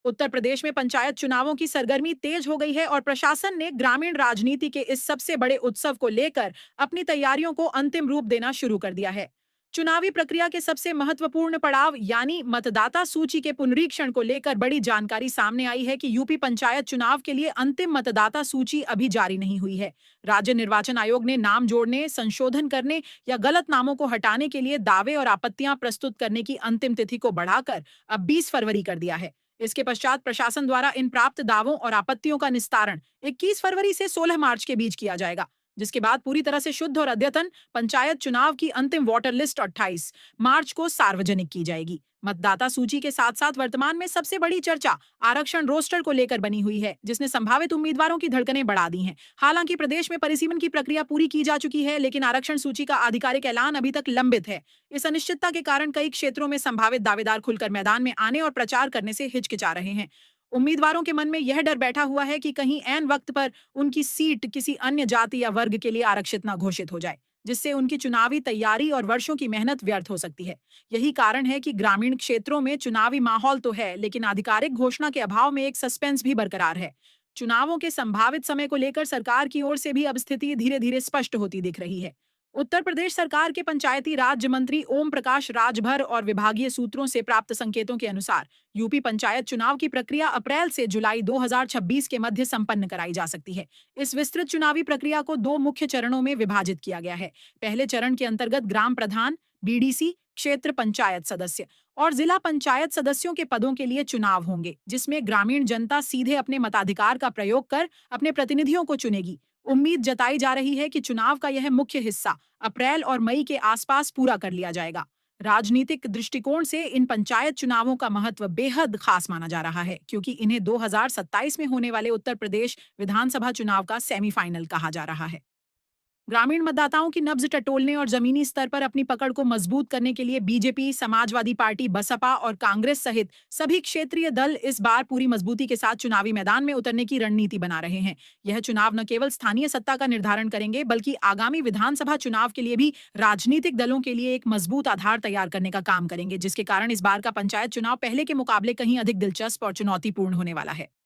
उत्तर प्रदेश में पंचायत चुनावों की सरगर्मी तेज हो गई है और प्रशासन ने ग्रामीण राजनीति के इस सबसे बड़े उत्सव को लेकर अपनी तैयारियों को अंतिम रूप देना शुरू कर दिया है। चुनावी प्रक्रिया के सबसे महत्वपूर्ण पड़ाव यानी मतदाता सूची के पुनरीक्षण को लेकर बड़ी जानकारी सामने आई है कि यूपी पंचायत चुनाव के लिए अंतिम मतदाता सूची अभी जारी नहीं हुई है। राज्य निर्वाचन आयोग ने नाम जोड़ने, संशोधन करने या गलत नामों को हटाने के लिए दावे और आपत्तियां प्रस्तुत करने की अंतिम तिथि को बढ़ाकर अब 20 फरवरी कर दिया है। इसके पश्चात प्रशासन द्वारा इन प्राप्त दावों और आपत्तियों का निस्तारण 21 फरवरी से 16 मार्च के बीच किया जाएगा, जिसके बाद पूरी तरह से शुद्ध और अद्यतन पंचायत चुनाव की अंतिम वोटर लिस्ट 28 मार्च को सार्वजनिक की जाएगी। मतदाता सूची के साथ साथ वर्तमान में सबसे बड़ी चर्चा आरक्षण रोस्टर को लेकर बनी हुई है, जिसने संभावित उम्मीदवारों की धड़कनें बढ़ा दी हैं। हालांकि प्रदेश में परिसीमन की प्रक्रिया पूरी की जा चुकी है, लेकिन आरक्षण सूची का आधिकारिक ऐलान अभी तक लंबित है। इस अनिश्चितता के कारण कई क्षेत्रों में संभावित दावेदार खुलकर मैदान में आने और प्रचार करने से हिचकिचा रहे हैं। उम्मीदवारों के मन में यह डर बैठा हुआ है कि कहीं ऐन वक्त पर उनकी सीट किसी अन्य जाति या वर्ग के लिए आरक्षित न घोषित हो जाए, जिससे उनकी चुनावी तैयारी और वर्षों की मेहनत व्यर्थ हो सकती है। यही कारण है कि ग्रामीण क्षेत्रों में चुनावी माहौल तो है, लेकिन आधिकारिक घोषणा के अभाव में एक सस्पेंस भी बरकरार है। चुनावों के संभावित समय को लेकर सरकार की ओर से भी अब स्थिति धीरे धीरे स्पष्ट होती दिख रही है। उत्तर प्रदेश सरकार के पंचायती राज्य मंत्री ओम प्रकाश राजभर और विभागीय सूत्रों से प्राप्त संकेतों के अनुसार यूपी पंचायत चुनाव की प्रक्रिया अप्रैल से जुलाई 2026 के मध्य संपन्न कराई जा सकती है। इस विस्तृत चुनावी प्रक्रिया को दो मुख्य चरणों में विभाजित किया गया है। पहले चरण के अंतर्गत ग्राम प्रधान, बीडीसी, क्षेत्र पंचायत सदस्य और जिला पंचायत सदस्यों के पदों के लिए चुनाव होंगे, जिसमें ग्रामीण जनता सीधे अपने मताधिकार का प्रयोग कर अपने प्रतिनिधियों को चुनेगी। उम्मीद जताई जा रही है कि चुनाव का यह मुख्य हिस्सा अप्रैल और मई के आसपास पूरा कर लिया जाएगा। राजनीतिक दृष्टिकोण से इन पंचायत चुनावों का महत्व बेहद खास माना जा रहा है, क्योंकि इन्हें 2027 में होने वाले उत्तर प्रदेश विधानसभा चुनाव का सेमीफाइनल कहा जा रहा है। ग्रामीण मतदाताओं की नब्ज टटोलने और जमीनी स्तर पर अपनी पकड़ को मजबूत करने के लिए बीजेपी, समाजवादी पार्टी, बसपा और कांग्रेस सहित सभी क्षेत्रीय दल इस बार पूरी मजबूती के साथ चुनावी मैदान में उतरने की रणनीति बना रहे हैं। यह चुनाव न केवल स्थानीय सत्ता का निर्धारण करेंगे, बल्कि आगामी विधानसभा चुनाव के लिए भी राजनीतिक दलों के लिए एक मजबूत आधार तैयार करने का काम करेंगे, जिसके कारण इस बार का पंचायत चुनाव पहले के मुकाबले कहीं अधिक दिलचस्प और चुनौतीपूर्ण होने वाला है।